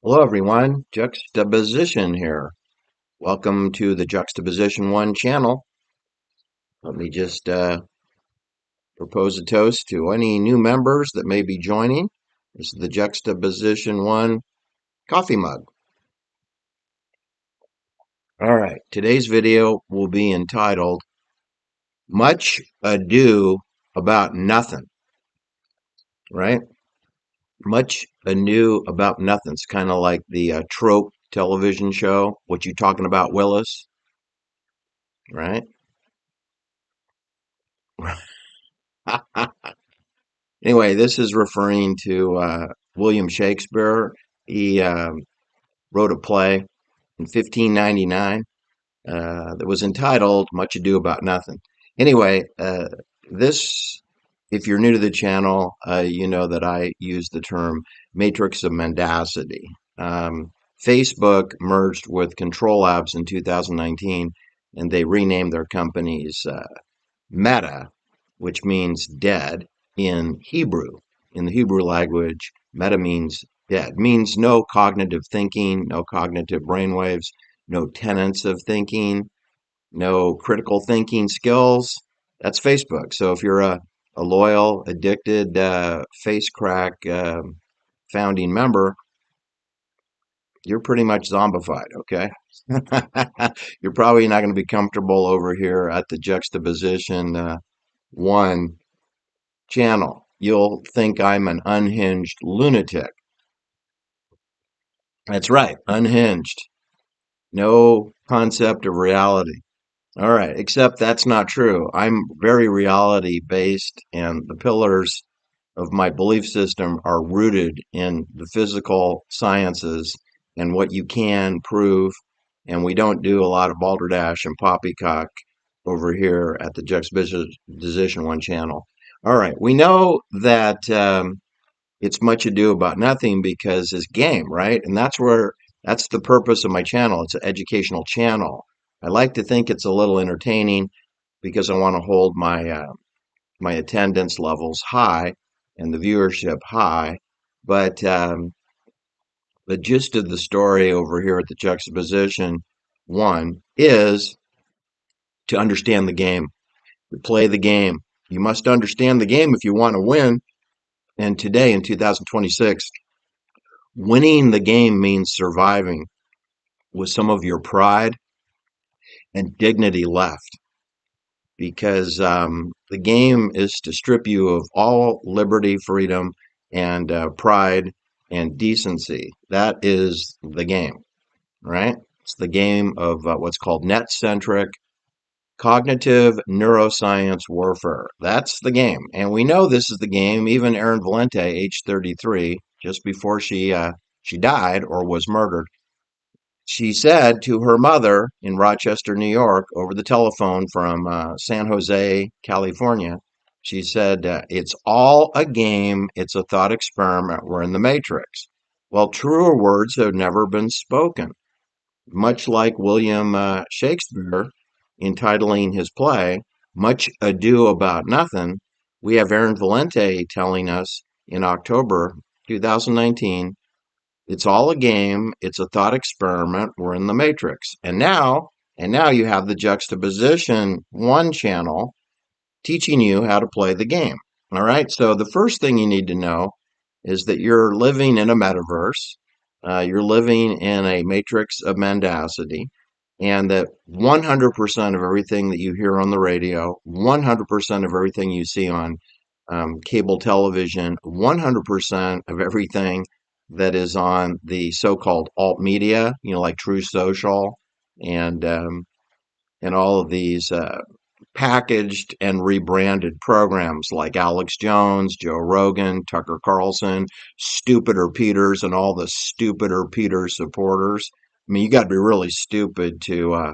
Hello, everyone. Juxtaposition here. Welcome to the Juxtaposition One channel. Let me just propose a toast to any new members that may be joining. This is the Juxtaposition One coffee mug. All right, today's video will be entitled Much Ado About Nothing, right? Much Ado About Nothing. It's kind of like the trope television show. What you talking about, Willis? Right? Anyway, this is referring to William Shakespeare. He wrote a play in 1599 that was entitled Much Ado About Nothing. Anyway, this, if you're new to the channel, you know that I use the term matrix of mendacity. Facebook merged with Control Labs in 2019, and they renamed their companies Meta, which means dead in Hebrew. In the Hebrew language, meta means dead, means no cognitive thinking, no cognitive brainwaves, no tenets of thinking, no critical thinking skills. That's Facebook. So if you're a loyal, addicted, face crack founding member, you're pretty much zombified, okay? You're probably not going to be comfortable over here at the Juxtaposition One channel. You'll think I'm an unhinged lunatic. That's right, unhinged. No concept of reality. All right, except that's not true. I'm very reality based, and the pillars of my belief system are rooted in the physical sciences and what you can prove. And we don't do a lot of balderdash and poppycock over here at the Juxtaposition One channel. All right, we know that it's much ado about nothing because it's game, right? And that's the purpose of my channel. It's an educational channel. I like to think it's a little entertaining because I want to hold my attendance levels high and the viewership high. But the gist of the story over here at the Juxtaposition One is to understand the game, to play the game. You must understand the game if you want to win. And today in 2026, winning the game means surviving with some of your pride and dignity left because the game is to strip you of all liberty, freedom, and pride and decency. That is the game, right? It's the game of what's called net centric cognitive neuroscience warfare. That's the game. And we know this is the game. Even Erin Valente, age 33, just before she died or was murdered, she said to her mother in Rochester, New York, over the telephone from San Jose, California, she said, it's all a game. It's a thought experiment. We're in the Matrix. Well, truer words have never been spoken. Much like William Shakespeare entitling his play, Much Ado About Nothing, we have Erin Valente telling us in October 2019, it's all a game. It's a thought experiment. We're in the matrix. And now you have the Juxtaposition One channel teaching you how to play the game. All right. So the first thing you need to know is that you're living in a metaverse. You're living in a matrix of mendacity, and that 100% of everything that you hear on the radio, 100% of everything you see on cable television, 100% of everything that is on the so-called alt media, like True Social and all of these packaged and rebranded programs like Alex Jones, Joe Rogan, Tucker Carlson, Stupider Peters, and all the Stupider Peters supporters. I mean, you got to be really stupid to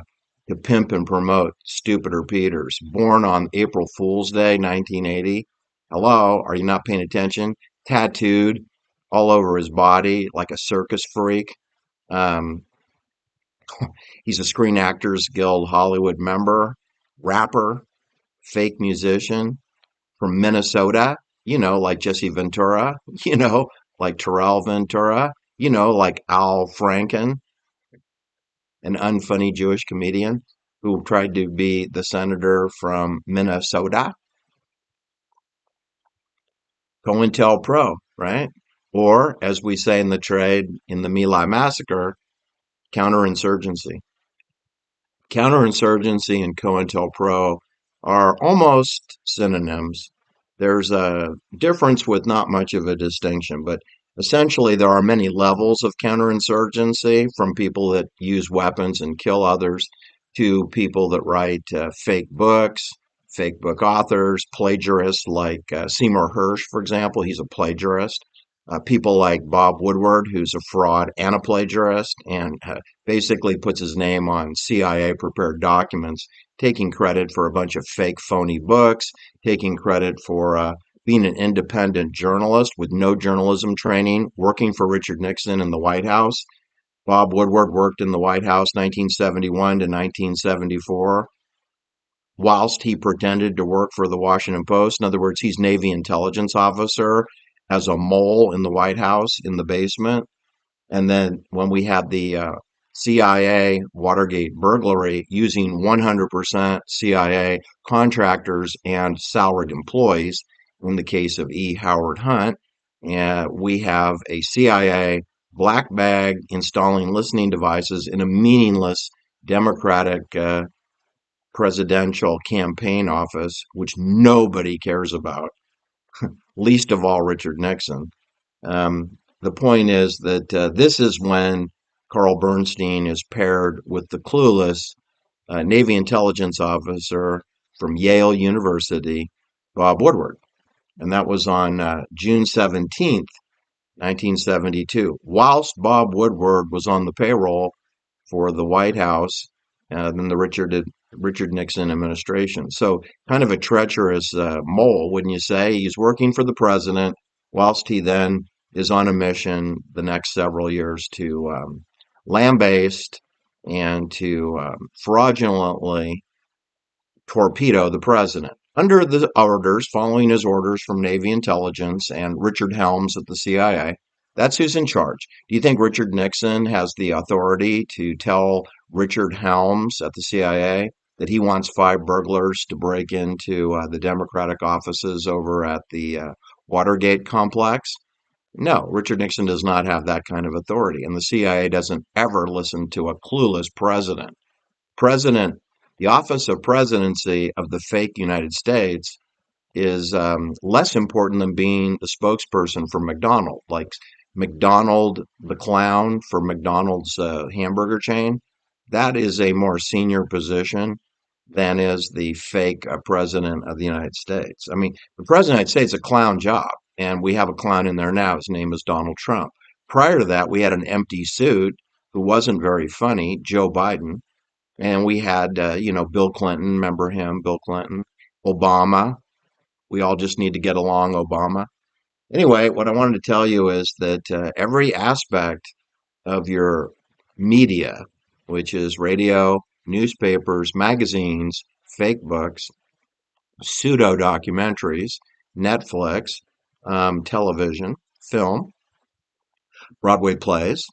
pimp and promote Stupider Peters. Born on April Fool's Day, 1980. Hello, are you not paying attention? Tattooed all over his body like a circus freak. Um, he's a Screen Actors Guild Hollywood member, rapper, fake musician from Minnesota, like Jesse Ventura, like Terrell Ventura. like Al Franken, an unfunny Jewish comedian who tried to be the senator from Minnesota, COINTELPRO, right? Or, as we say in the trade, in the My Lai massacre, counterinsurgency. Counterinsurgency and COINTELPRO are almost synonyms. There's a difference with not much of a distinction, but essentially there are many levels of counterinsurgency, from people that use weapons and kill others to people that write fake book authors, plagiarists like Seymour Hersh, for example. He's a plagiarist. People like Bob Woodward, who's a fraud and a plagiarist, and basically puts his name on CIA prepared documents, taking credit for a bunch of fake, phony books, taking credit for being an independent journalist with no journalism training, working for Richard Nixon in the White House. Bob Woodward worked in the White House 1971 to 1974 whilst he pretended to work for the Washington Post. In other words, he's Navy intelligence officer as a mole in the White House in the basement. And then when we had the CIA Watergate burglary using 100% CIA contractors and salaried employees, in the case of E. Howard Hunt, we have a CIA black bag installing listening devices in a meaningless Democratic presidential campaign office, which nobody cares about, least of all Richard Nixon. The point is that this is when Carl Bernstein is paired with the clueless Navy intelligence officer from Yale University, Bob Woodward. And that was on June 17th, 1972. Whilst Bob Woodward was on the payroll for the White House in the Richard Nixon administration. So, kind of a treacherous mole, wouldn't you say? He's working for the president whilst he then is on a mission the next several years to lambaste and to fraudulently torpedo the president under the orders, following his orders from Navy intelligence and Richard Helms at the CIA. That's who's in charge. Do you think Richard Nixon has the authority to tell Richard Helms at the CIA that he wants five burglars to break into the Democratic offices over at the Watergate complex? No, Richard Nixon does not have that kind of authority, and the CIA doesn't ever listen to a clueless president. President, the office of presidency of the fake United States is less important than being the spokesperson for McDonald's, like McDonald the clown for McDonald's hamburger chain. That is a more senior position than is the fake president of the United States. I mean, the president of the United States is a clown job, and we have a clown in there now. His name is Donald Trump. Prior to that, we had an empty suit who wasn't very funny, Joe Biden, and we had, Bill Clinton, remember him, Bill Clinton, Obama. We all just need to get along, Obama. Anyway, what I wanted to tell you is that every aspect of your media, which is radio, newspapers, magazines, fake books, pseudo documentaries, Netflix, television, film, Broadway plays,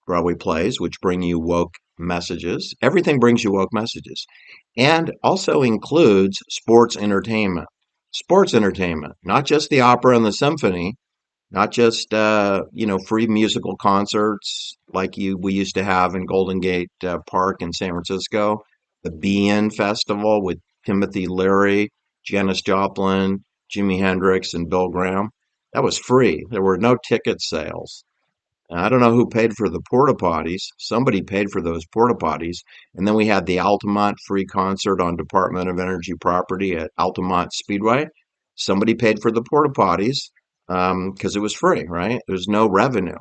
Broadway plays, which bring you woke messages. Everything brings you woke messages, and also includes sports entertainment. Sports entertainment, not just the opera and the symphony, not just free musical concerts like we used to have in Golden Gate Park in San Francisco, the Bean Festival with Timothy Leary, Janis Joplin, Jimi Hendrix, and Bill Graham. That was free. There were no ticket sales. I don't know who paid for the porta potties. Somebody paid for those porta potties. And then we had the Altamont free concert on Department of Energy property at Altamont Speedway. Somebody paid for the porta potties because it was free, right? There's no revenue.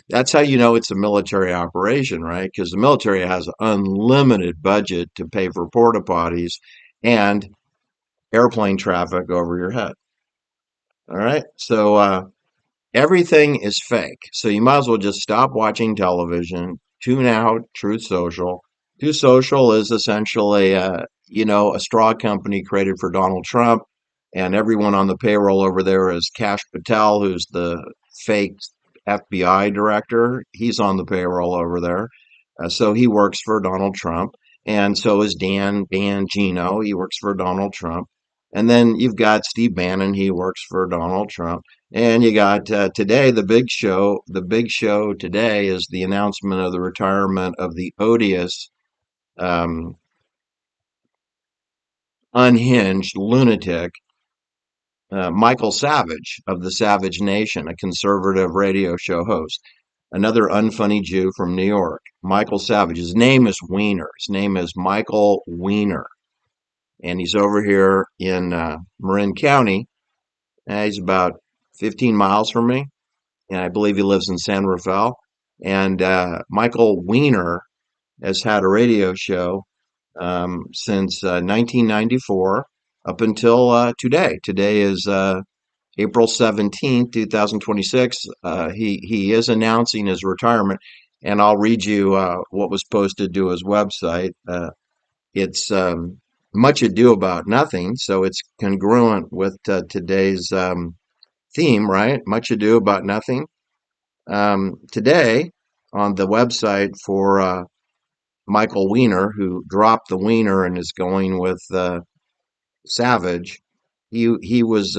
That's how you know it's a military operation, right? Because the military has unlimited budget to pay for porta potties and airplane traffic over your head. All right. So, everything is fake. So you might as well just stop watching television, tune out Truth Social. Truth Social is essentially, a straw company created for Donald Trump, and everyone on the payroll over there is Cash Patel, who's the fake FBI director. He's on the payroll over there. So he works for Donald Trump. And so is Dan Gino. He works for Donald Trump. And then you've got Steve Bannon. He works for Donald Trump. And you got today, the big show. The big show today is the announcement of the retirement of the odious, um, unhinged lunatic Michael Savage of the Savage Nation, a conservative radio show host, another unfunny Jew from New York. Michael Savage. His name is Weiner. His name is Michael Weiner, and he's over here in Marin County. He's about 15 miles from me, and I believe he lives in San Rafael. And Michael Weiner has had a radio show since 1994 up until today. Today is April 17th, 2026. He is announcing his retirement, and I'll read you what was posted to his website. It's Much Ado About Nothing, so it's congruent with today's theme, right? Much Ado About Nothing. Today, on the website for Michael Weiner, who dropped the Wiener and is going with Savage. He was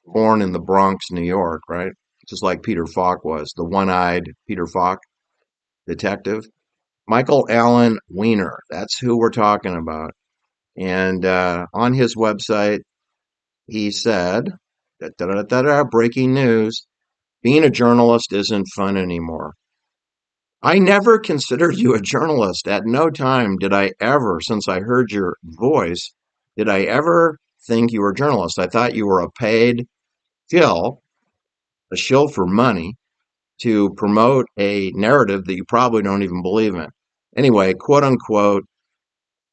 born in the Bronx, New York, right? Just like Peter Falk was, the one-eyed Peter Falk detective. Michael Allen Weiner, that's who we're talking about. And on his website, he said, da, da, da, da, da, breaking news, being a journalist isn't fun anymore. I never considered you a journalist. At no time did I ever, since I heard your voice, did I ever think you were a journalist. I thought you were a paid shill, a shill for money to promote a narrative that you probably don't even believe in. Anyway, quote unquote,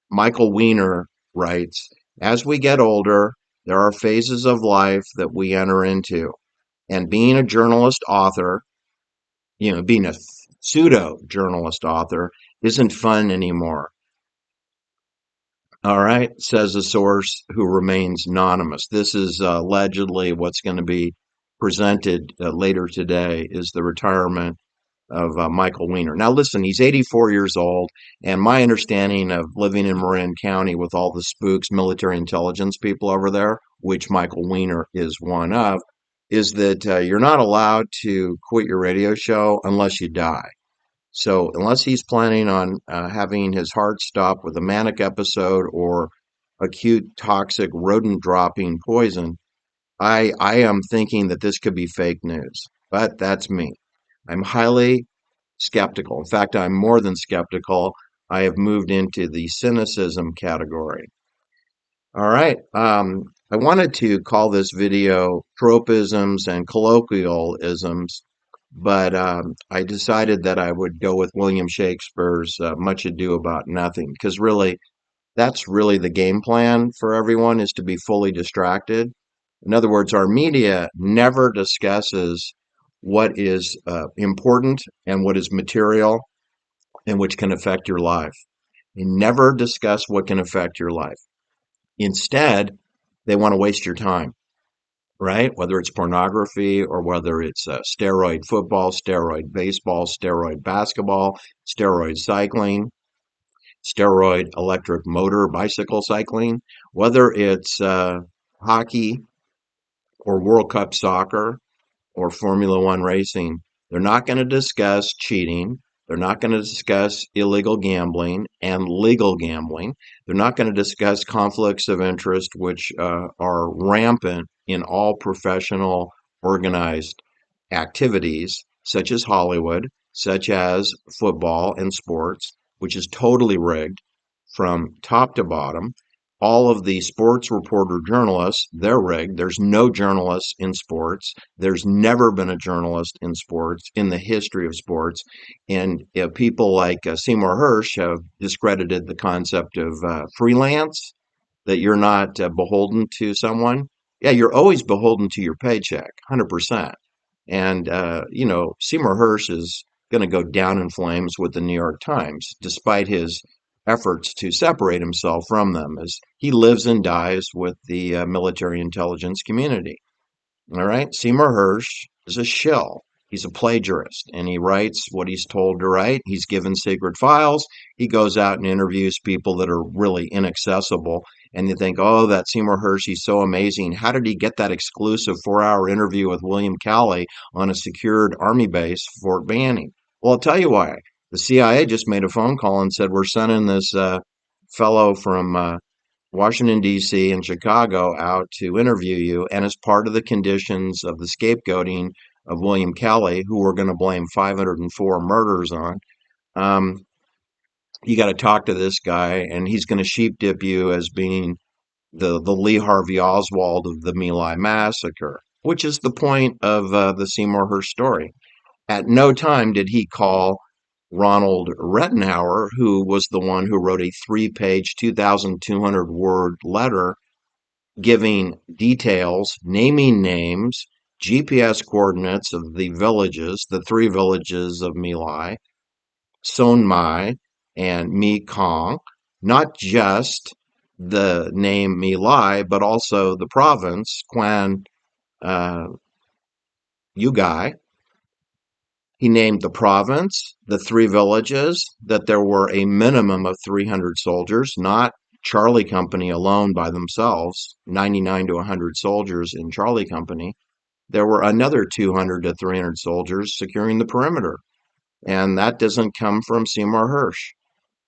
Michael Weiner writes, as we get older, there are phases of life that we enter into. And being a journalist author, being a pseudo journalist author isn't fun anymore. All right, says a source who remains anonymous. This is allegedly what's going to be presented later today is the retirement of Michael Weiner. Now, listen, he's 84 years old, and my understanding of living in Marin County with all the spooks, military intelligence people over there, which Michael Weiner is one of, is that you're not allowed to quit your radio show unless you die. So unless he's planning on having his heart stop with a manic episode or acute toxic rodent dropping poison, I am thinking that this could be fake news. But that's me. I'm highly skeptical. In fact, I'm more than skeptical. I have moved into the cynicism category. All right. I wanted to call this video tropisms and colloquialisms, but I decided that I would go with William Shakespeare's Much Ado About Nothing, because really, that's really the game plan for everyone is to be fully distracted. In other words, our media never discusses what is important and what is material and which can affect your life. They never discuss what can affect your life. Instead, they want to waste your time, right? Whether it's pornography or whether it's steroid football, steroid baseball, steroid basketball, steroid cycling, steroid electric motor bicycle cycling, whether it's hockey or World Cup soccer or Formula One racing. They're not going to discuss cheating. They're not going to discuss illegal gambling and legal gambling. They're not going to discuss conflicts of interest, which are rampant in all professional organized activities, such as Hollywood, such as football and sports, which is totally rigged from top to bottom. All of the sports reporter journalists, they're rigged. There's no journalists in sports. There's never been a journalist in sports in the history of sports. And people like Seymour Hersh have discredited the concept of freelance, that you're not beholden to someone. Yeah, you're always beholden to your paycheck, 100%. And, Seymour Hersh is going to go down in flames with the New York Times, despite his efforts to separate himself from them, as he lives and dies with the military intelligence community. All right. Seymour Hersh is a shill. He's a plagiarist and he writes what he's told to write. He's given secret files. He goes out and interviews people that are really inaccessible. And you think, oh, that Seymour Hersh, he's so amazing. How did he get that exclusive 4 hour interview with William Calley on a secured army base, Fort Banning? Well, I'll tell you why. The CIA just made a phone call and said, we're sending this fellow from Washington, D.C. and Chicago out to interview you. And as part of the conditions of the scapegoating of William Calley, who we're going to blame 504 murders on, um, you got to talk to this guy, and he's going to sheep dip you as being the Lee Harvey Oswald of the My Lai massacre, which is the point of the Seymour Hersh story. At no time did he call Ronald Rettenhauer, who was the one who wrote a 3 page, 2,200 word letter giving details, naming names, GPS coordinates of the villages, the 3 villages of My Lai, Son Mai, and Mi Kong, not just the name My Lai, but also the province, Quan uh, Ugai. He named the province, the 3 villages, that there were a minimum of 300 soldiers, not Charlie Company alone by themselves, 99 to 100 soldiers in Charlie Company. There were another 200 to 300 soldiers securing the perimeter. And that doesn't come from Seymour Hersh.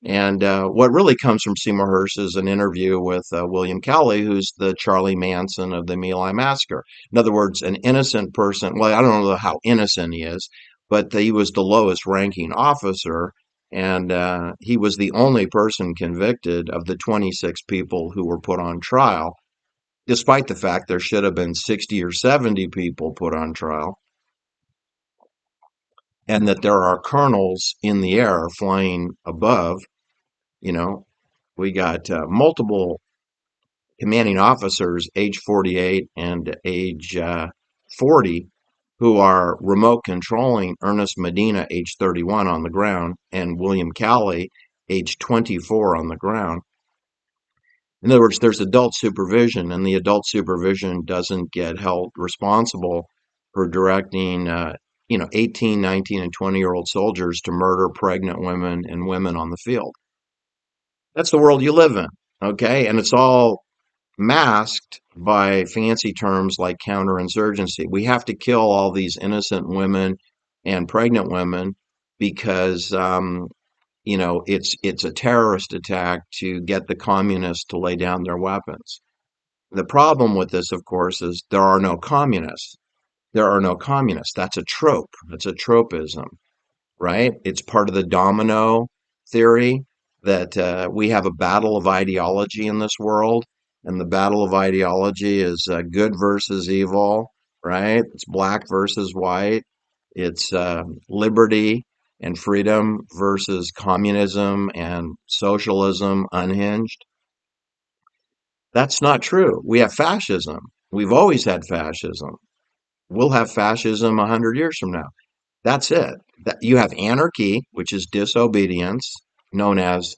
And what really comes from Seymour Hersh is an interview with William Cowley, who's the Charlie Manson of the My Lai massacre. In other words, an innocent person. Well, I don't know how innocent he is, but he was the lowest ranking officer, and he was the only person convicted of the 26 people who were put on trial, despite the fact there should have been 60 or 70 people put on trial, and that there are colonels in the air flying above. You know, we got multiple commanding officers, age 48 and age 40, who are remote controlling Ernest Medina, age 31, on the ground, and William Cowley, age 24, on the ground. In other words, there's adult supervision, and the adult supervision doesn't get held responsible for directing, 18, 19, and 20-year-old soldiers to murder pregnant women and women on the field. That's the world you live in, okay? And it's all masked by fancy terms like counterinsurgency. We have to kill all these innocent women and pregnant women because it's a terrorist attack to get the communists to lay down their weapons. The problem with this, of course, is there are no communists. There are no communists. That's a trope. That's a tropism, right? It's part of the domino theory that we have a battle of ideology in this world, and the battle of ideology is good versus evil, right? It's black versus white. It's liberty and freedom versus communism and socialism unhinged. That's not true. We have fascism. We've always had fascism. We'll have fascism 100 years from now. That's it. That you have anarchy, which is disobedience, known as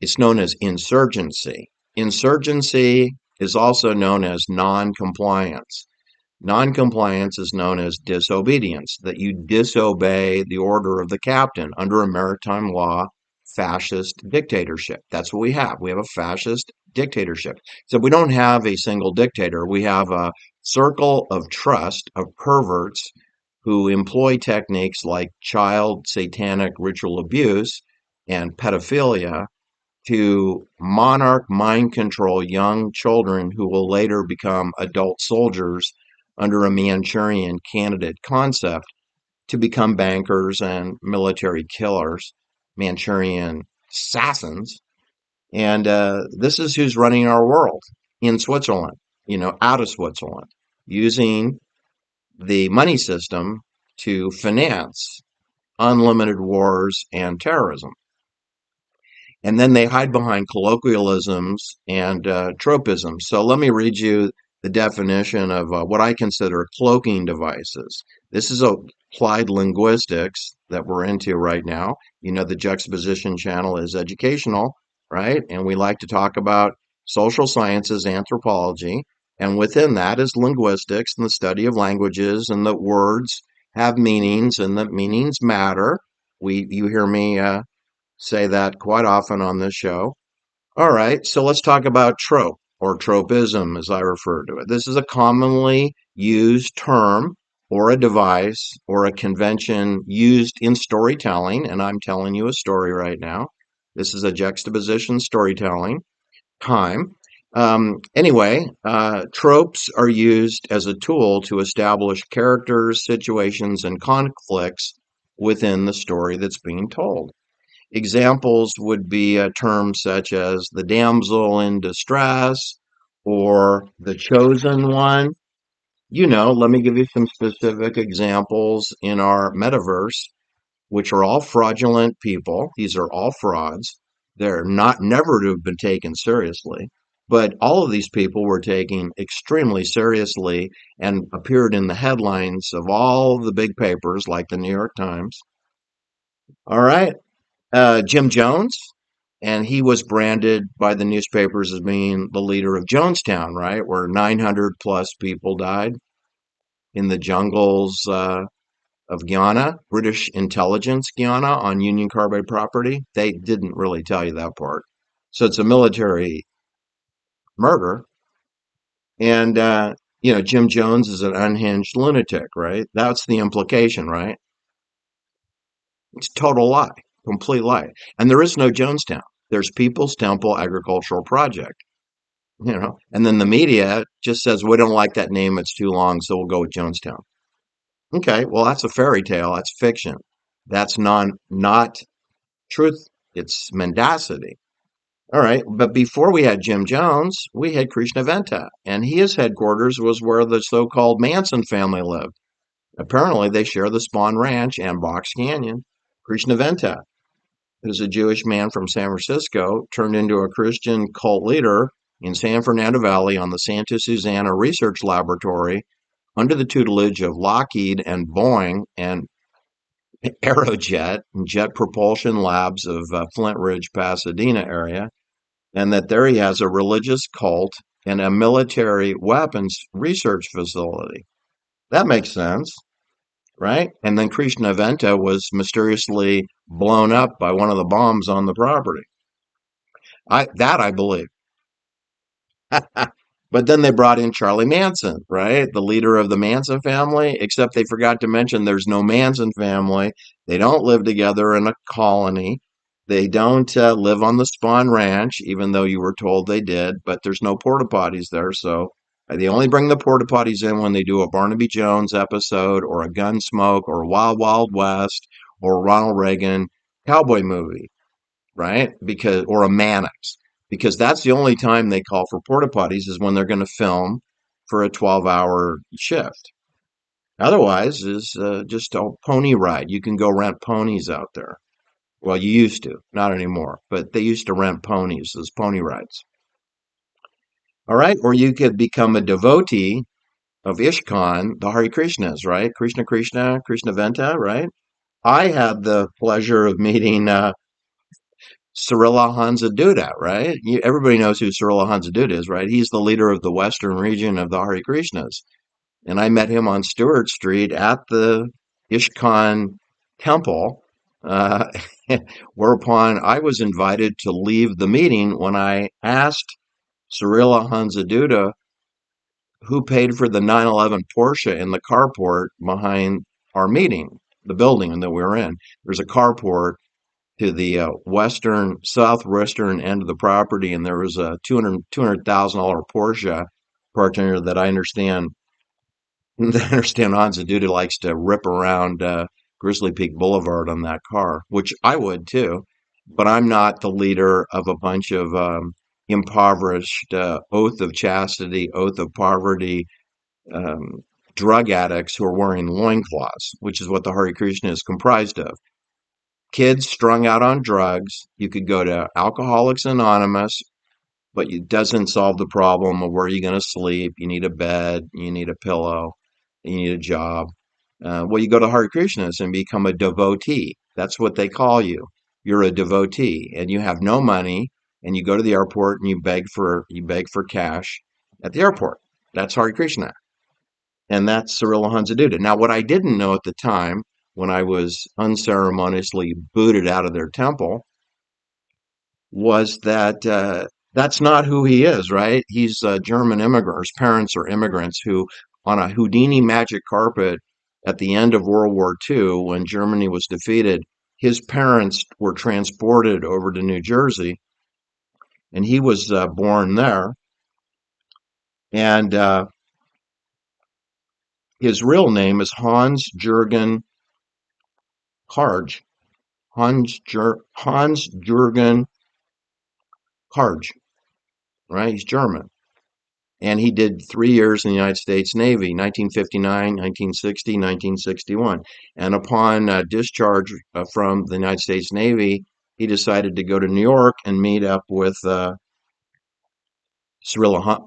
it's known as insurgency. Insurgency is also known as non-compliance. Non-compliance is known as disobedience, that you disobey the order of the captain under a maritime law fascist dictatorship. That's what we have. We have a fascist dictatorship. So we don't have a single dictator. We have a circle of trust of perverts who employ techniques like child satanic ritual abuse and pedophilia to monarch mind control young children who will later become adult soldiers under a Manchurian candidate concept to become bankers and military killers, Manchurian assassins. And this is who's running our world in Switzerland, out of Switzerland, using the money system to finance unlimited wars and terrorism. And then they hide behind colloquialisms and tropisms. So let me read you the definition of what I consider cloaking devices. This is applied linguistics that we're into right now. The Juxtaposition channel is educational, right? And we like to talk about social sciences, anthropology, and within that is linguistics and the study of languages and the words have meanings and that meanings matter. You hear me say that quite often on this show. All right, so let's talk about trope or tropism, as I refer to it. This is a commonly used term or a device or a convention used in storytelling, and I'm telling you a story right now. This is a juxtaposition storytelling time. Tropes are used as a tool to establish characters, situations, and conflicts within the story that's being told. Examples would be terms such as the damsel in distress or the chosen one. Let me give you some specific examples in our metaverse, which are all fraudulent people. These are all frauds. They're not never to have been taken seriously. But all of these people were taken extremely seriously and appeared in the headlines of all the big papers like the New York Times. All right. Jim Jones, and he was branded by the newspapers as being the leader of Jonestown, right, where 900 plus people died in the jungles of Guyana, British intelligence Guyana on Union Carbide property. They didn't really tell you that part. So it's a military murder. And, Jim Jones is an unhinged lunatic, right? That's the implication, right? It's a total lie, complete lie. And there is no Jonestown. There's People's Temple Agricultural Project, and then the media just says, we don't like that name. It's too long. So we'll go with Jonestown. Okay. Well, that's a fairy tale. That's fiction. That's not truth. It's mendacity. All right. But before we had Jim Jones, we had Krishnaventa, and his headquarters was where the so-called Manson family lived. Apparently, they share the Spawn Ranch and Box Canyon. Krishnaventa, who's a Jewish man from San Francisco, turned into a Christian cult leader in San Fernando Valley on the Santa Susana Research Laboratory under the tutelage of Lockheed and Boeing and Aerojet and Jet Propulsion Labs of Flint Ridge, Pasadena area, and that there he has a religious cult and a military weapons research facility. That makes sense, right? And then Krishnaventa was mysteriously blown up by one of the bombs on the property. I believe. But then they brought in Charlie Manson, right? The leader of the Manson family, except they forgot to mention there's no Manson family. They don't live together in a colony. They don't live on the Spawn Ranch, even though you were told they did, but there's no porta potties there. So they only bring the porta potties in when they do a Barnaby Jones episode or a Gunsmoke or a Wild Wild West or a Ronald Reagan cowboy movie, right? Or a Mannix, because that's the only time they call for porta potties is when they're going to film for a 12-hour shift. Otherwise, is just a pony ride. You can go rent ponies out there. Well, you used to, not anymore, but they used to rent ponies as pony rides. All right, or you could become a devotee of Ishkan, the Hare Krishnas, right? Krishna Venta, right? I had the pleasure of meeting Cyrilla Hansaduda, right? Everybody knows who Cyrilla Hansaduda is, right? He's the leader of the western region of the Hare Krishnas. And I met him on Stewart Street at the Ishkan temple, uh, whereupon I was invited to leave the meeting when I asked Cyrilla Hansaduda who paid for the 911 Porsche in the carport behind our meeting, the building that we were in. There's a carport to the southwestern end of the property, and there was a $200,000 Porsche parked in there that I understand. I understand Hansa likes to rip around Grizzly Peak Boulevard on that car, which I would too. But I'm not the leader of a bunch of impoverished, oath of chastity, oath of poverty, um, drug addicts who are wearing loincloths, which is what the Hare Krishna is comprised of. Kids strung out on drugs. You could go to Alcoholics Anonymous, but it doesn't solve the problem of where you're going to sleep. You need a bed, you need a pillow, you need a job. Well, you go to Hare Krishnas and become a devotee. That's what they call you. You're a devotee, and you have no money, and you go to the airport and you beg for cash at the airport. That's Hare Krishna. and that's Cyrilla Hansaduda. Now, what I didn't know at the time, when I was unceremoniously booted out of their temple, was that that's not who he is, right? He's a German immigrant. His parents are immigrants who, on a Houdini magic carpet at the end of World War II, when Germany was defeated, his parents were transported over to New Jersey, and he was born there. And his real name is Hans Jürgen Karge. Hans Jürgen Karge, right? He's German. And he did 3 years in the United States Navy, 1959, 1960, 1961. And upon discharge from the United States Navy, he decided to go to New York and meet up with Srila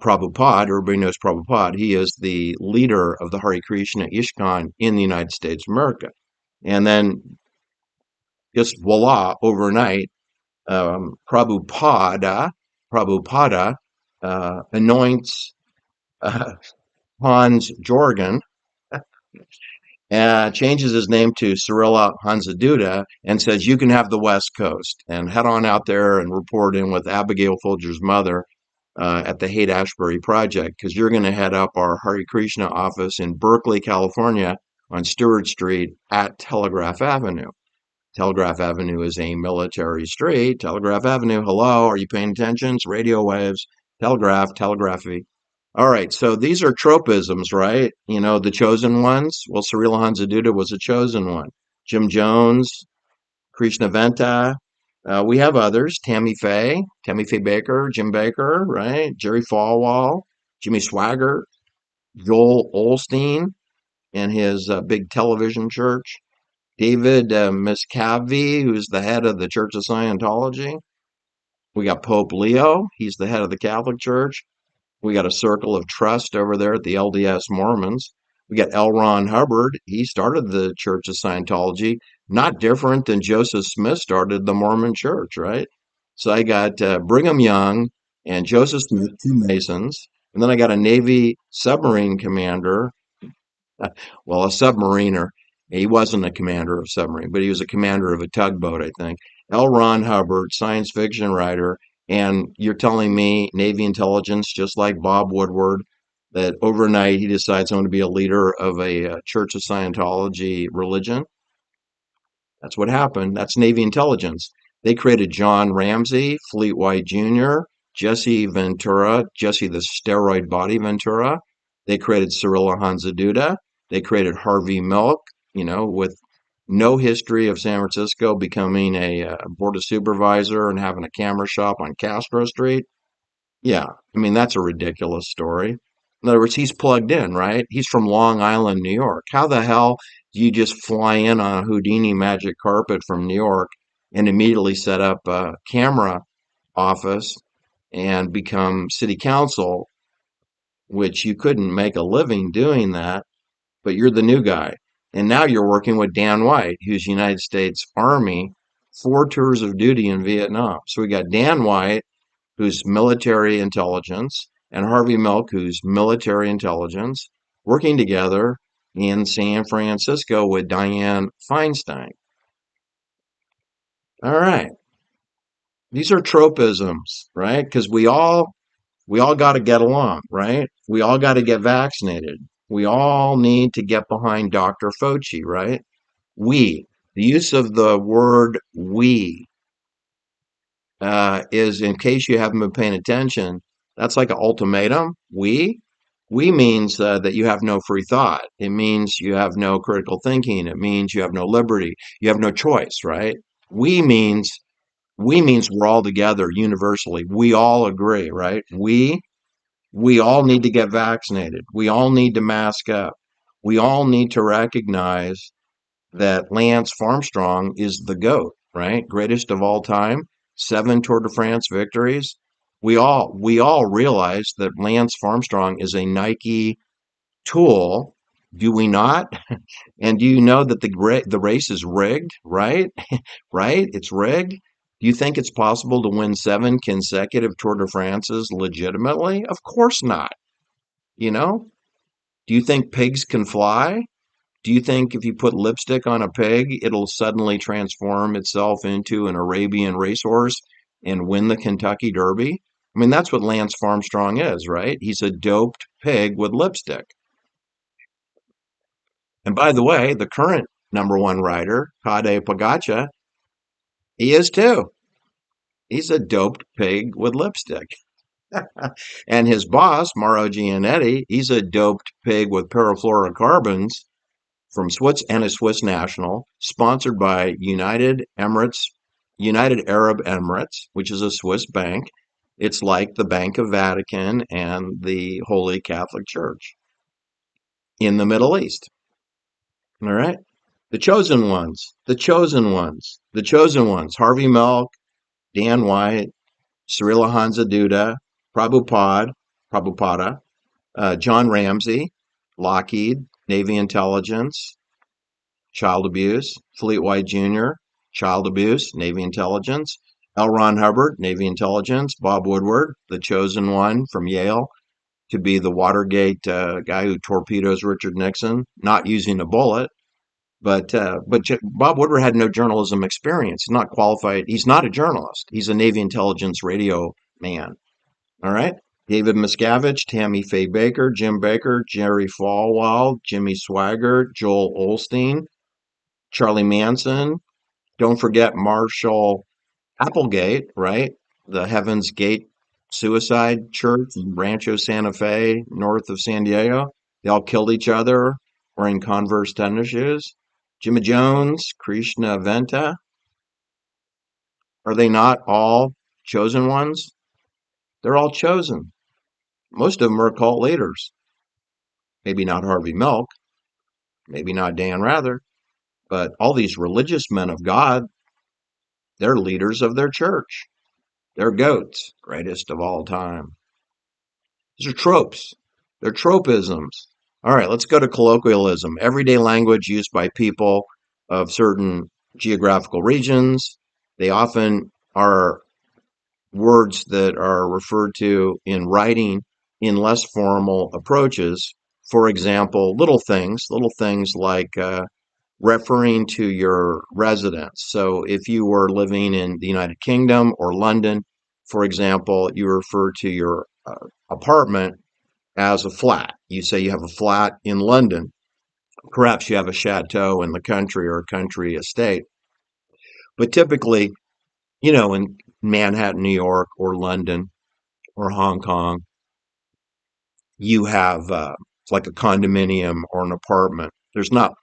Prabhupada. Everybody knows Prabhupada. He is the leader of the Hare Krishna ISKCON in the United States of America. And then, just voila, overnight, Prabhupada anoints uh, Hans Jorgen, changes his name to Cyrilla Hansaduda, and says, "You can have the West Coast and head on out there and report in with Abigail Folger's mother at the Haight Ashbury Project, because you're going to head up our Hare Krishna office in Berkeley, California on Stewart Street at Telegraph Avenue." Telegraph Avenue is a military street. Telegraph Avenue, hello, are you paying attention? It's radio waves, telegraph, telegraphy. All right, so these are tropisms, right? You know, the chosen ones. Well, Cyril Hansaduda was a chosen one. Jim Jones, Krishna Venta. We have others. Tammy Faye Baker, Jim Baker, right? Jerry Falwell, Jimmy Swaggart, Joel Olstein and his big television church. David Miscavige, who's the head of the Church of Scientology. We got Pope Leo. He's the head of the Catholic Church. We got a circle of trust over there at the LDS Mormons. We got L. Ron Hubbard. He started the Church of Scientology, not different than Joseph Smith started the Mormon Church, right? So I got Brigham Young and Joseph Smith, two Masons. And then I got a Navy submarine commander, well, a submariner. He wasn't a commander of a submarine, but he was a commander of a tugboat, I think. L. Ron Hubbard, science fiction writer. And you're telling me Navy intelligence, just like Bob Woodward, that overnight he decides I'm going to be a leader of a Church of Scientology religion? That's what happened. That's Navy intelligence. They created John Ramsey, Fleet White Jr., Jesse Ventura, Jesse the steroid body Ventura. They created Cyrilla Hansaduda. They created Harvey Milk, with no history of San Francisco becoming a board of supervisor and having a camera shop on Castro Street. Yeah, I mean, that's a ridiculous story. In other words, he's plugged in, right? He's from Long Island, New York. How the hell do you just fly in on a Houdini magic carpet from New York and immediately set up a camera office and become city council, which you couldn't make a living doing that, but you're the new guy. And now you're working with Dan White, who's United States Army, 4 tours of duty in Vietnam. So we got Dan White, who's military intelligence, and Harvey Milk, who's military intelligence, working together in San Francisco with Dianne Feinstein. All right. These are tropisms, right? Because we all got to get along, right? We all got to get vaccinated. We all need to get behind Dr. Fauci, right? We. The use of the word we is, in case you haven't been paying attention, that's like an ultimatum. We means that you have no free thought. It means you have no critical thinking. It means you have no liberty. You have no choice, right? We means we means we're all together universally. We all agree, right? We all need to get vaccinated. We all need to mask up. We all need to recognize that Lance Armstrong is the GOAT, right? Greatest of all time, 7 Tour de France victories. We all realize that Lance Armstrong is a Nike tool, do we not? And do you know that the race is rigged, right? Right? It's rigged. Do you think it's possible to win 7 consecutive Tour de France's legitimately? Of course not. You know? Do you think pigs can fly? Do you think if you put lipstick on a pig, it'll suddenly transform itself into an Arabian racehorse and win the Kentucky Derby? I mean, that's what Lance Armstrong is, right? He's a doped pig with lipstick. And by the way, the current number one rider, Tadej Pogacar, he is too. He's a doped pig with lipstick. And his boss, Mauro Gianetti, he's a doped pig with perfluorocarbons from Swiss and a Swiss national, sponsored by United Arab Emirates, which is a Swiss bank. It's like the Bank of Vatican and the Holy Catholic Church in the Middle East. All right. The chosen ones, the chosen ones, the chosen ones. Harvey Milk, Dan White, Srila Hansa Duda, Prabhupada, John Ramsey, Lockheed, Navy Intelligence, child abuse, Fleet White Jr., child abuse, Navy Intelligence, L. Ron Hubbard, Navy Intelligence, Bob Woodward, the chosen one from Yale to be the Watergate guy who torpedoes Richard Nixon, not using a bullet. But Bob Woodward had no journalism experience. He's not qualified. He's not a journalist. He's a Navy intelligence radio man. All right. David Miscavige, Tammy Faye Baker, Jim Baker, Jerry Falwell, Jimmy Swaggart, Joel Olstein, Charlie Manson. Don't forget Marshall Applegate, right? The Heaven's Gate suicide church in Rancho Santa Fe, north of San Diego. They all killed each other wearing Converse tennis shoes. Jimmy Jones, Krishna Venta. Are they not all chosen ones? They're all chosen. Most of them are cult leaders. Maybe not Harvey Milk, maybe not Dan Rather, but all these religious men of God, they're leaders of their church. They're goats, greatest of all time. These are tropes. They're tropisms. All right, let's go to colloquialism. Everyday language used by people of certain geographical regions. They often are words that are referred to in writing in less formal approaches. For example, little things like referring to your residence. So if you were living in the United Kingdom or London, for example, you refer to your apartment as a flat. You say you have a flat in London. Perhaps you have a chateau in the country or a country estate. But typically, in Manhattan, New York, or London, or Hong Kong, you have like a condominium or an apartment. There's not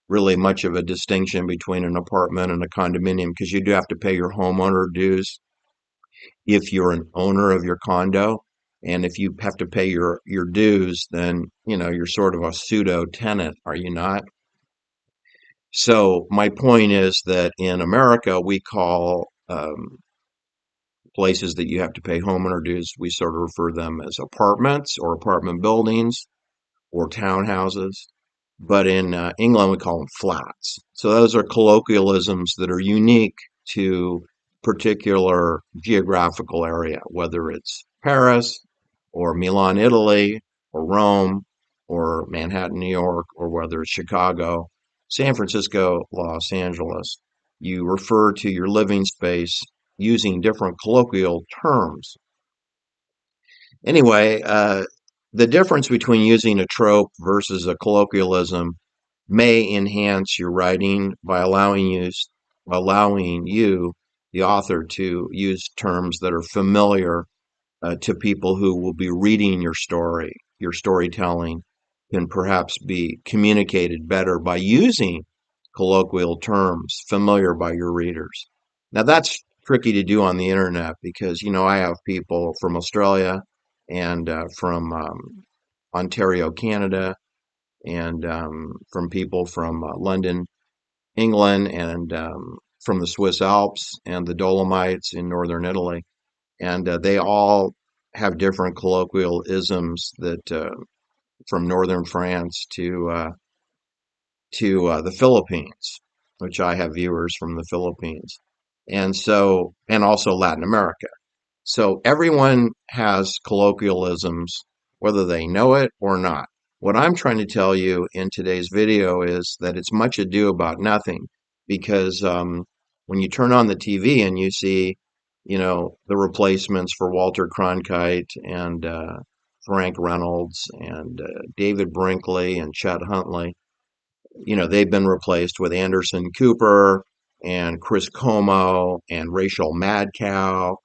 really much of a distinction between an apartment and a condominium because you do have to pay your homeowner dues if you're an owner of your condo. And if you have to pay your dues, then, you're sort of a pseudo tenant, are you not? So my point is that in America, we call places that you have to pay homeowner dues, we sort of refer them as apartments or apartment buildings or townhouses. But in England, we call them flats. So those are colloquialisms that are unique to particular geographical area, whether it's Paris or Milan, Italy, or Rome, or Manhattan, New York, or whether it's Chicago, San Francisco, Los Angeles. You refer to your living space using different colloquial terms. Anyway, the difference between using a trope versus a colloquialism may enhance your writing by allowing you, the author, to use terms that are familiar to people who will be reading your story. Your storytelling can perhaps be communicated better by using colloquial terms familiar by your readers. Now, that's tricky to do on the internet because, I have people from Australia and from Ontario, Canada, and from people from London, England, and from the Swiss Alps and the Dolomites in northern Italy. And they all have different colloquialisms that from northern France to the Philippines, which I have viewers from the Philippines, and also Latin America. So everyone has colloquialisms, whether they know it or not, What I'm trying to tell you in today's video is that it's much ado about nothing because when you turn on the TV and you see, the replacements for Walter Cronkite and Frank Reynolds and David Brinkley and Chet Huntley, they've been replaced with Anderson Cooper and Chris Como and Rachel Madcow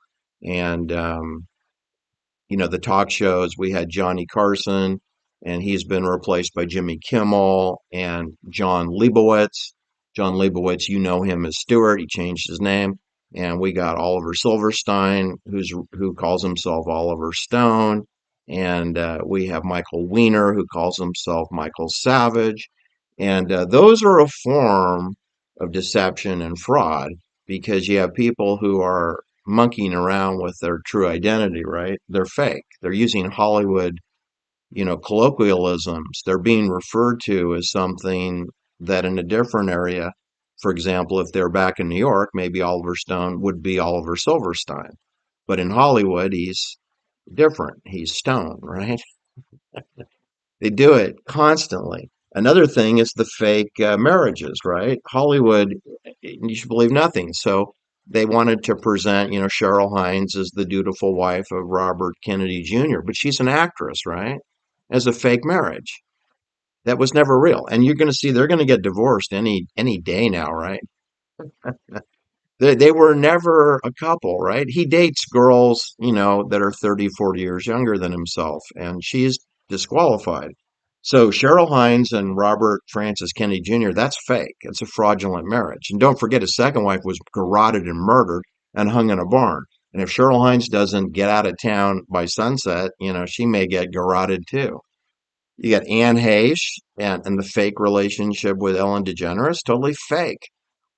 and the talk shows. We had Johnny Carson, and he's been replaced by Jimmy Kimmel and John Leibowitz. John Leibowitz, you know him as Stewart. He changed his name. And we got Oliver Silverstein, who calls himself Oliver Stone. And we have Michael Weiner, who calls himself Michael Savage. And those are a form of deception and fraud because you have people who are monkeying around with their true identity, right? They're fake. They're using Hollywood, colloquialisms. They're being referred to as something that in a different area, for example, if they're back in New York, maybe Oliver Stone would be Oliver Silverstein. But in Hollywood, he's different. He's Stone, right? They do it constantly. Another thing is the fake marriages, right? Hollywood, you should believe nothing. So they wanted to present, Cheryl Hines as the dutiful wife of Robert Kennedy Jr., but she's an actress, right? As a fake marriage. That was never real. And you're going to see they're going to get divorced any day now, right? They were never a couple, right? He dates girls, that are 30, 40 years younger than himself, and she's disqualified. So Cheryl Hines and Robert Francis Kennedy Jr., that's fake. It's a fraudulent marriage. And don't forget, his second wife was garroted and murdered and hung in a barn. And if Cheryl Hines doesn't get out of town by sunset, she may get garroted too. You got Anne Heche and the fake relationship with Ellen DeGeneres, totally fake.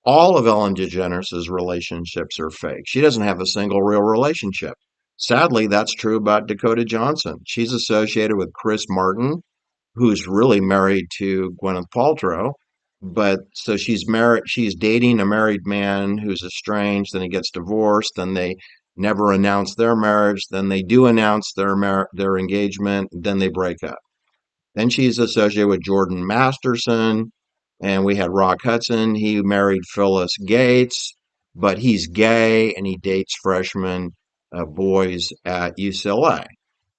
All of Ellen DeGeneres' relationships are fake. She doesn't have a single real relationship. Sadly, that's true about Dakota Johnson. She's associated with Chris Martin, who's really married to Gwyneth Paltrow. But so she's married, she's dating a married man who's estranged, then he gets divorced, then they never announce their marriage, then they do announce their engagement, then they break up. Then she's associated with Jordan Masterson, and we had Rock Hudson. He married Phyllis Gates, but he's gay and he dates freshman boys at UCLA,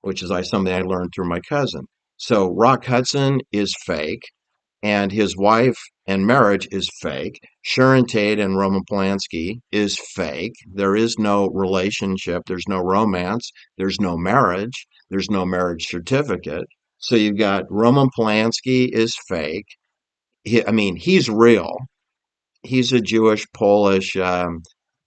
which is something I learned through my cousin. So Rock Hudson is fake, and his wife and marriage is fake. Sharon Tate and Roman Polanski is fake. There is no relationship. There's no romance. There's no marriage. There's no marriage certificate. So you've got Roman Polanski is fake. I mean, he's real. He's a Jewish Polish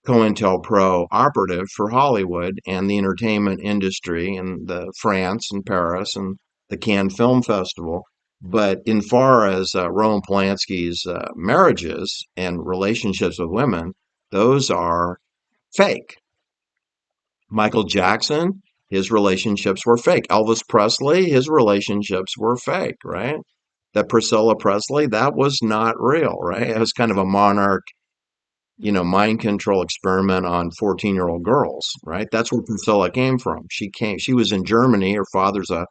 COINTELPRO operative for Hollywood and the entertainment industry in the France and Paris and the Cannes Film Festival. But in far as Roman Polanski's marriages and relationships with women, those are fake. Michael Jackson, his relationships were fake. Elvis Presley, his relationships were fake, right? That Priscilla Presley, that was not real, right? It was kind of a monarch, mind control experiment on 14-year-old girls, right? That's where Priscilla came from. She was in Germany. Her father's a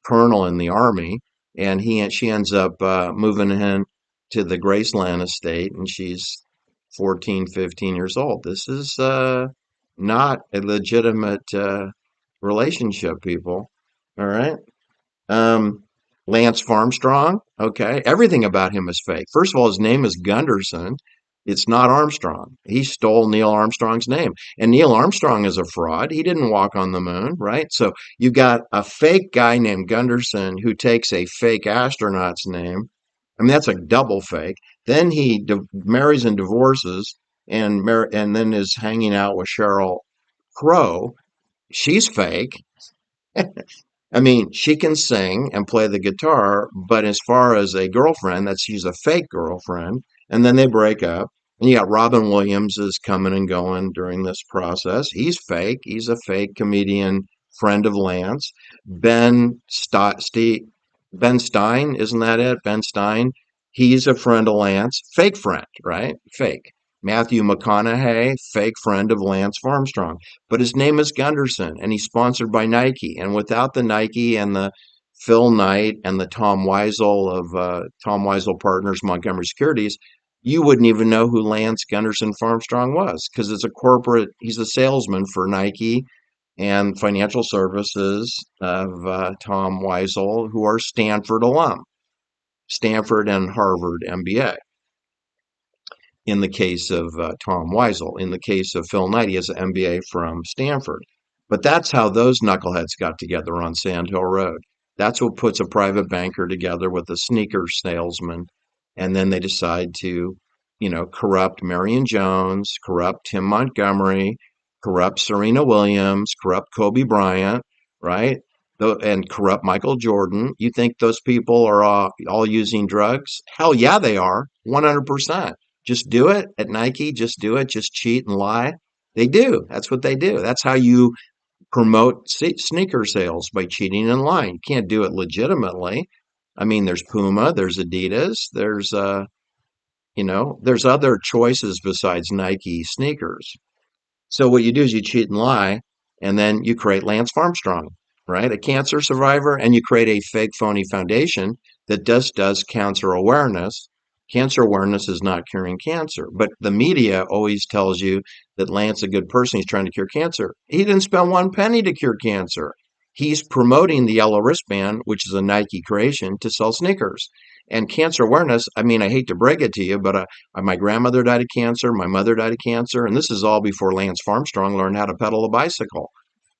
colonel in the army, and she ends up moving in to the Graceland estate, and she's 14, 15 years old. This is not a legitimate relationship, people. All right. Um, Lance Armstrong. Okay. Everything about him is fake. First of all, his name is Gunderson. It's not Armstrong. He stole Neil Armstrong's name. And Neil Armstrong is a fraud. He didn't walk on the moon, right? So you got a fake guy named Gunderson who takes a fake astronaut's name. I mean, that's a double fake. Then he marries and divorces and then is hanging out with Sheryl Crow. She's fake. I mean, she can sing and play the guitar, but as far as a girlfriend, she's a fake girlfriend. And then they break up. And you got Robin Williams is coming and going during this process. He's fake. He's a fake comedian friend of Lance. Ben Stein, isn't that it? Ben Stein. He's a friend of Lance. Fake friend, right? Fake. Matthew McConaughey, fake friend of Lance Armstrong. But his name is Gunderson, and he's sponsored by Nike. And without the Nike and the Phil Knight and the Tom Weisel of Tom Weisel Partners, Montgomery Securities, you wouldn't even know who Lance Gunderson Farmstrong was because it's a corporate, he's a salesman for Nike and financial services of Tom Weisel, who are Stanford alum, Stanford and Harvard MBA. In the case of Tom Weisel, in the case of Phil Knight, he has an MBA from Stanford. But that's how those knuckleheads got together on Sand Hill Road. That's what puts a private banker together with a sneaker salesman. And then they decide to, corrupt Marion Jones, corrupt Tim Montgomery, corrupt Serena Williams, corrupt Kobe Bryant, right? And corrupt Michael Jordan. You think those people are all using drugs? Hell yeah, they are. 100%. Just do it at Nike. Just do it. Just cheat and lie. They do. That's what they do. That's how you promote sneaker sales, by cheating and lying. You can't do it legitimately. I mean, there's Puma, there's Adidas, there's other choices besides Nike sneakers. So what you do is you cheat and lie, and then you create Lance Armstrong, right? A cancer survivor, and you create a fake phony foundation that just does cancer awareness. Cancer awareness is not curing cancer, but the media always tells you that Lance is a good person. He's trying to cure cancer. He didn't spend one penny to cure cancer. He's promoting the yellow wristband, which is a Nike creation, to sell sneakers. And cancer awareness, I mean, I hate to break it to you, but my grandmother died of cancer. My mother died of cancer. And this is all before Lance Armstrong learned how to pedal a bicycle.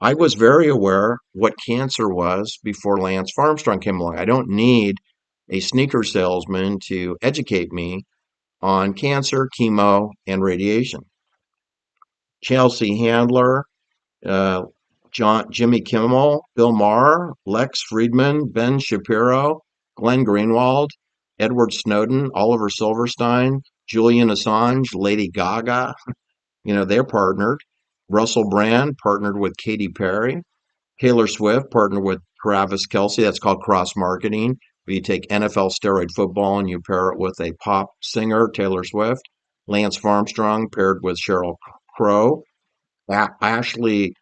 I was very aware what cancer was before Lance Armstrong came along. I don't need a sneaker salesman to educate me on cancer, chemo, and radiation. Chelsea Handler, uh, Jimmy Kimmel, Bill Maher, Lex Friedman, Ben Shapiro, Glenn Greenwald, Edward Snowden, Oliver Silverstein, Julian Assange, Lady Gaga. They're partnered. Russell Brand partnered with Katy Perry. Taylor Swift partnered with Travis Kelce. That's called cross marketing. Where you take NFL steroid football and you pair it with a pop singer, Taylor Swift. Lance Armstrong paired with Sheryl Crow. Ashley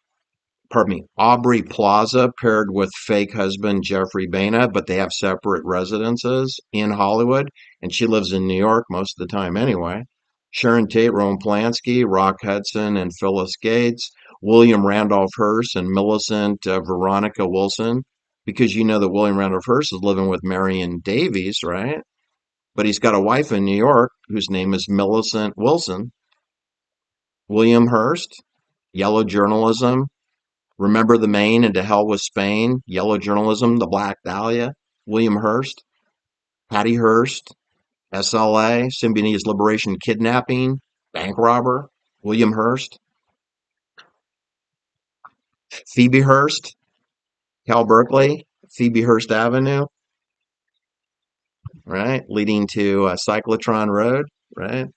Aubrey Plaza paired with fake husband Jeffrey Baina, but they have separate residences in Hollywood, and she lives in New York most of the time anyway. Sharon Tate, Roman Polanski, Rock Hudson, and Phyllis Gates, William Randolph Hearst, and Millicent Veronica Wilson, because you know that William Randolph Hearst is living with Marion Davies, right? But he's got a wife in New York whose name is Millicent Wilson. William Hearst, yellow journalism, Remember the Maine and To Hell with Spain, Yellow Journalism, The Black Dahlia, William Hearst, Patty Hearst, SLA, Symbionese Liberation Kidnapping, Bank Robber, William Hearst, Phoebe Hearst, Cal Berkeley, Phoebe Hearst Avenue, right, leading to Cyclotron Road, right?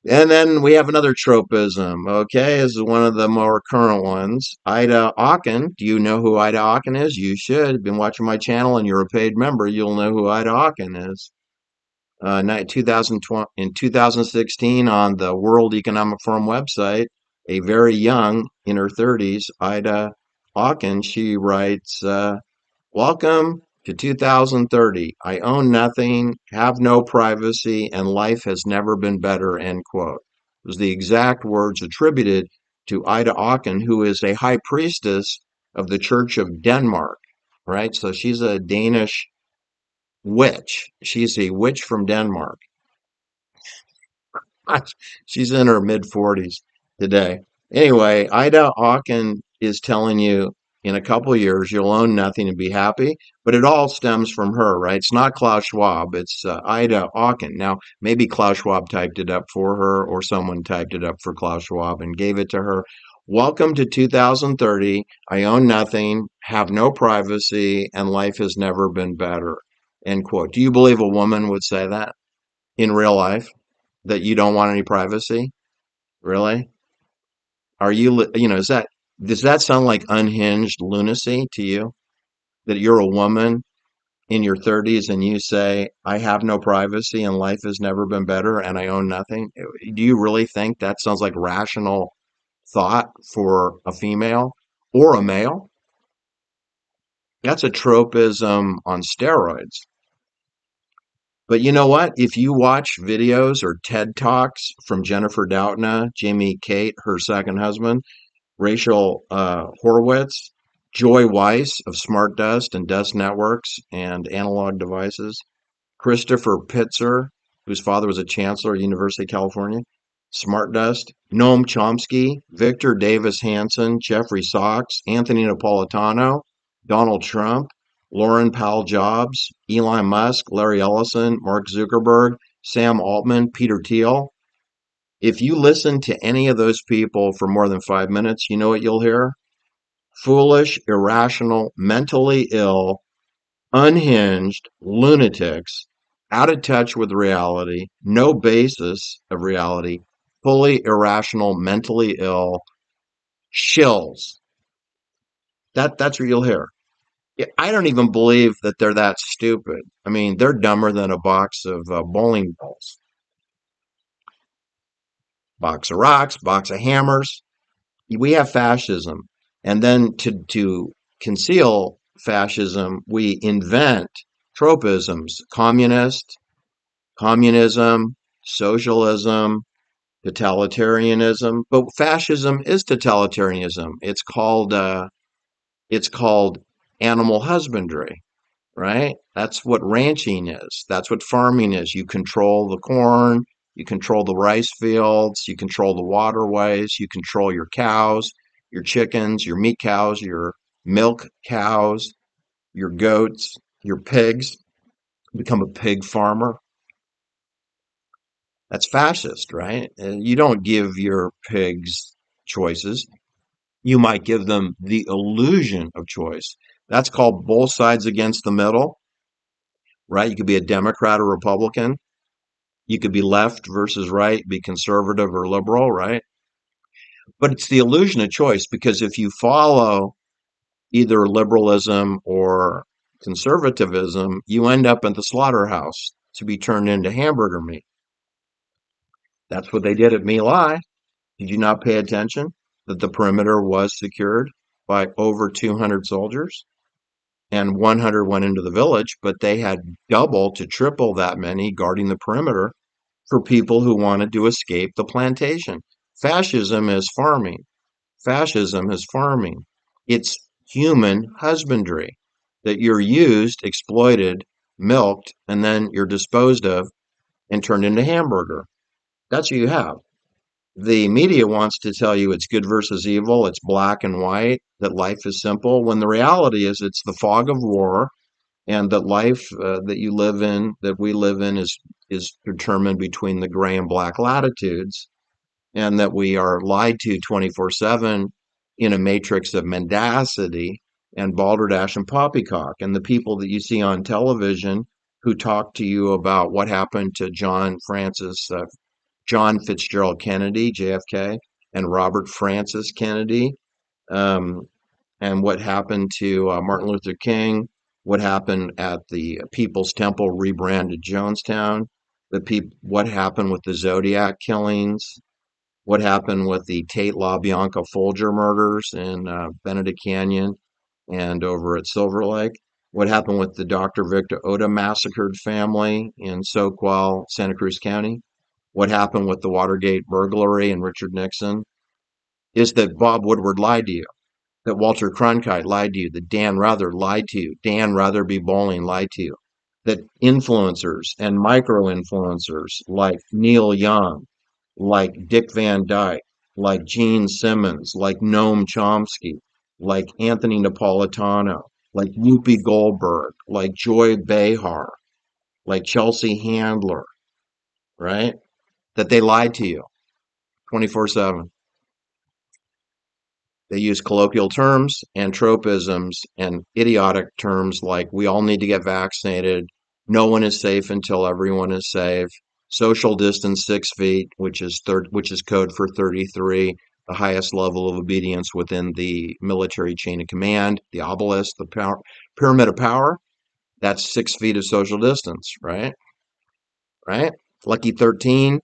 And then we have another tropism, okay? This is one of the more current ones. Ida Aachen. Do you know who Ida Aachen is? You should. You've been watching my channel and you're a paid member. You'll know who Ida Aachen is. 2020, in 2016, on the World Economic Forum website, a very young, in her 30s, Ida Aachen, she writes, Welcome to 2030. I own nothing, have no privacy, and life has never been better, end quote. It was the exact words attributed to Ida Aachen, who is a high priestess of the Church of Denmark, right? So she's a Danish witch. She's a witch from Denmark. She's in her mid 40s today. Anyway, Ida Aachen is telling you in a couple of years you'll own nothing and be happy, but it all stems from her, right? It's not Klaus Schwab, it's Ida Aachen. Now, maybe Klaus Schwab typed it up for her or someone typed it up for Klaus Schwab and gave it to her. Welcome to 2030. I own nothing, have no privacy, and life has never been better. End quote. Do you believe a woman would say that in real life? That you don't want any privacy? Really? Are you, does that sound like unhinged lunacy to you? That you're a woman in your 30s and you say, I have no privacy and life has never been better and I own nothing? Do you really think that sounds like rational thought for a female or a male? That's a tropism on steroids. But you know what? If you watch videos or TED Talks from Jennifer Doudna, Jamie Kate, her second husband, Rachel Horowitz, Joy Weiss of Smart Dust and Dust Networks and Analog Devices, Christopher Pitzer, whose father was a chancellor at University of California, Smart Dust, Noam Chomsky, Victor Davis Hanson, Jeffrey Sachs, Anthony Napolitano, Donald Trump, Lauren Powell Jobs, Elon Musk, Larry Ellison, Mark Zuckerberg, Sam Altman, Peter Thiel. If you listen to any of those people for more than 5 minutes, you know what you'll hear? Foolish, irrational, mentally ill, unhinged lunatics, out of touch with reality, no basis of reality, fully irrational, mentally ill shills. That's what you'll hear. Yeah, I don't even believe that they're that stupid. I mean, they're dumber than a box of bowling balls, box of rocks, box of hammers. We have fascism, and then to conceal fascism, we invent tropisms: communism, socialism, totalitarianism. But fascism is totalitarianism. It's called animal husbandry, right? That's what ranching is. That's what farming is. You control the corn, you control the rice fields, you control the waterways, you control your cows, your chickens, your meat cows, your milk cows, your goats, your pigs. Become a pig farmer. That's fascist, right? You don't give your pigs choices. You might give them the illusion of choice. That's called both sides against the middle, right? You could be a Democrat or Republican. You could be left versus right, be conservative or liberal, right? But it's the illusion of choice because if you follow either liberalism or conservatism, you end up in the slaughterhouse to be turned into hamburger meat. That's what they did at My Lai. Did you not pay attention that the perimeter was secured by over 200 soldiers and 100 went into the village, but they had double to triple that many guarding the perimeter for people who wanted to escape the plantation. Fascism is farming. Fascism is farming. It's human husbandry that you're used, exploited, milked, and then you're disposed of and turned into hamburger. That's what you have. The media wants to tell you it's good versus evil, it's black and white, that life is simple, when the reality is it's the fog of war, and that life that you live in, that we live in, is determined between the gray and black latitudes, and that we are lied to 24/7 in a matrix of mendacity and balderdash and poppycock. And the people that you see on television who talk to you about what happened to John Fitzgerald Kennedy, JFK, and Robert Francis Kennedy, um, and what happened to Martin Luther King, what happened at the People's Temple rebranded Jonestown, what happened with the Zodiac killings, what happened with the Tate LaBianca Folger murders in Benedict Canyon and over at Silver Lake, what happened with the Dr. Victor Oda massacred family in Soquel, Santa Cruz County, what happened with the Watergate burglary and Richard Nixon, is that Bob Woodward lied to you, that Walter Cronkite lied to you, that Dan Rather lied to you, Dan Rutherby Bowling lied to you, that influencers and micro influencers like Neil Young, like Dick Van Dyke, like Gene Simmons, like Noam Chomsky, like Anthony Napolitano, like Whoopi Goldberg, like Joy Behar, like Chelsea Handler, right? That they lied to you 24/7. They use colloquial terms and tropisms and idiotic terms like we all need to get vaccinated, no one is safe until everyone is safe, social distance 6 feet, which is code for 33, the highest level of obedience within the military chain of command, the obelisk, the pyramid of power. That's 6 feet of social distance, right? Right? Lucky 13,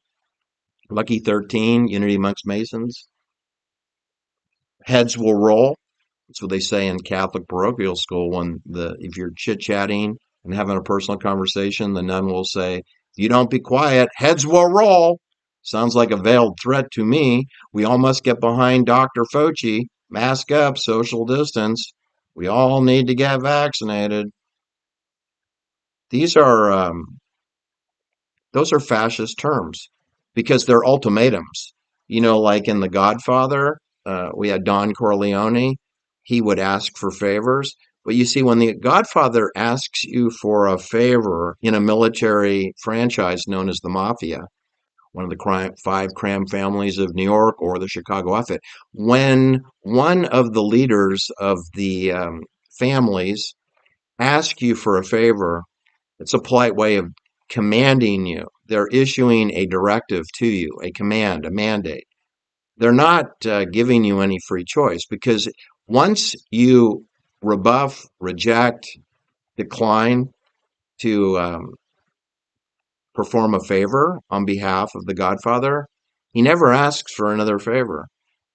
Lucky 13, unity amongst Masons. Heads will roll. That's what they say in Catholic parochial school when if you're chit-chatting and having a personal conversation, the nun will say, if you don't be quiet, heads will roll. Sounds like a veiled threat to me. We all must get behind Dr. Fauci. Mask up, social distance. We all need to get vaccinated. These are those are fascist terms because they're ultimatums. Like in The Godfather, we had Don Corleone. He would ask for favors. But you see, when The Godfather asks you for a favor in a military franchise known as the Mafia, one of the five crime families of New York or the Chicago outfit, when one of the leaders of the families ask you for a favor, it's a polite way of commanding you. They're issuing a directive to you, a command, a mandate. They're not giving you any free choice because once you rebuff, reject, decline to perform a favor on behalf of the Godfather, he never asks for another favor.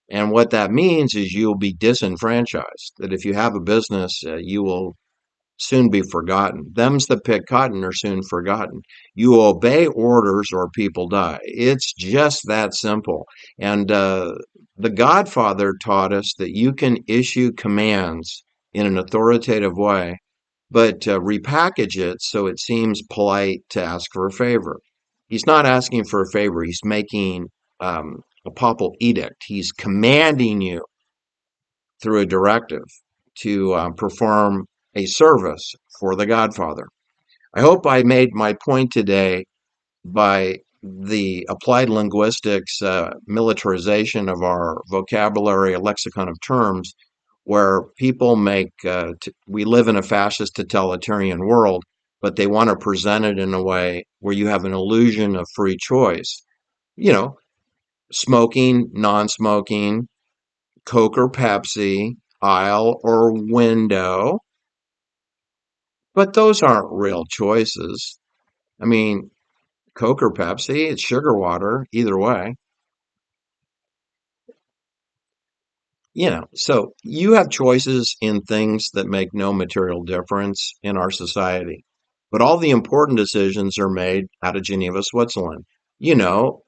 And what that means is you'll be disenfranchised. That if you have a business, you will soon be forgotten. Them's that pick cotton are soon forgotten. You obey orders or people die. It's just that simple. And the Godfather taught us that you can issue commands in an authoritative way, but repackage it so it seems polite to ask for a favor. He's not asking for a favor. He's making a papal edict. He's commanding you through a directive to perform a service for the Godfather. I hope I made my point today by the applied linguistics militarization of our vocabulary, a lexicon of terms, where people we live in a fascist totalitarian world, but they want to present it in a way where you have an illusion of free choice. You know, smoking, non smoking, Coke or Pepsi, aisle or window. But those aren't real choices. I mean, Coke or Pepsi, it's sugar water, either way. So you have choices in things that make no material difference in our society. But all the important decisions are made out of Geneva, Switzerland.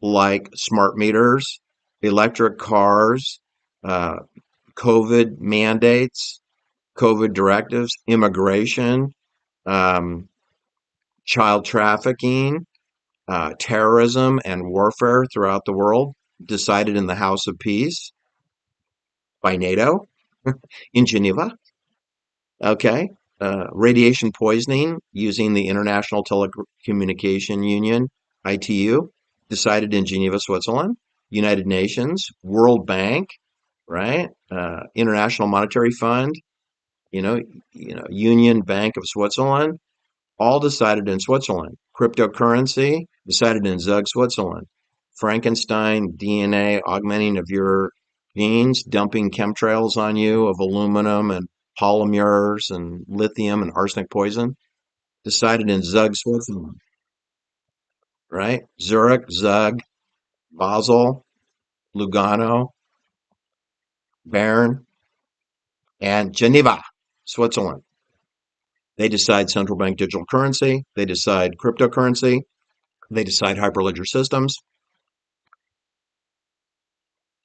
Like smart meters, electric cars, uh, COVID mandates, COVID directives, immigration, um, child trafficking, terrorism, and warfare throughout the world, decided in the House of Peace by NATO in Geneva. Okay. Radiation poisoning using the International Telecommunication Union, ITU, decided in Geneva, Switzerland. United Nations, World Bank, right? International Monetary Fund, you know, Union Bank of Switzerland, all decided in Switzerland. Cryptocurrency decided in Zug, Switzerland. Frankenstein DNA augmenting of your genes, dumping chemtrails on you of aluminum and polymers and lithium and arsenic poison, decided in Zug, Switzerland, right? Zurich, Zug, Basel, Lugano, Bern, and Geneva, Switzerland. They decide central bank digital currency. They decide cryptocurrency. They decide hyperledger systems.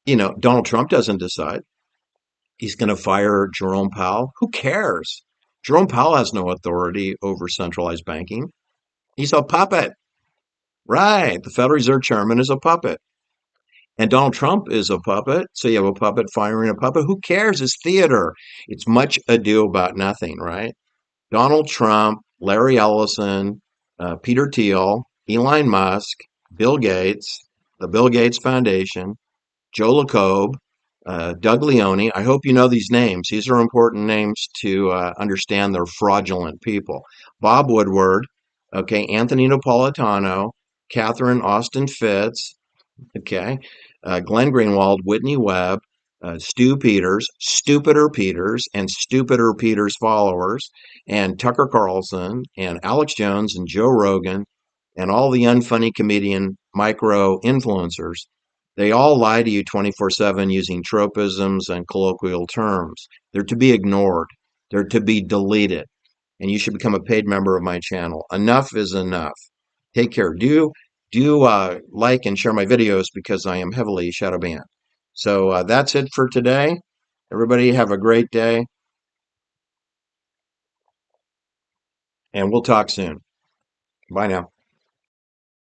Donald Trump doesn't decide. He's going to fire Jerome Powell. Who cares? Jerome Powell has no authority over centralized banking. He's a puppet. Right. The Federal Reserve Chairman is a puppet. And Donald Trump is a puppet. So you have a puppet firing a puppet. Who cares? It's theater. It's much ado about nothing, right? Donald Trump, Larry Ellison, Peter Thiel, Elon Musk, Bill Gates, the Bill Gates Foundation, Joe LaCobe, Doug Leone. I hope you know these names. These are important names to understand they're fraudulent people. Bob Woodward, okay, Anthony Napolitano, Catherine Austin Fitz, okay, Glenn Greenwald, Whitney Webb, Stu Peters, Stupider Peters, and Stupider Peters followers, and Tucker Carlson, and Alex Jones, and Joe Rogan, and all the unfunny comedian micro influencers. They all lie to you 24/7 using tropisms and colloquial terms. They're to be ignored. They're to be deleted. And you should become a paid member of my channel. Enough is enough. Take care. Do like and share my videos because I am heavily shadow banned. So that's it for today. Everybody have a great day, and we'll talk soon. Bye now.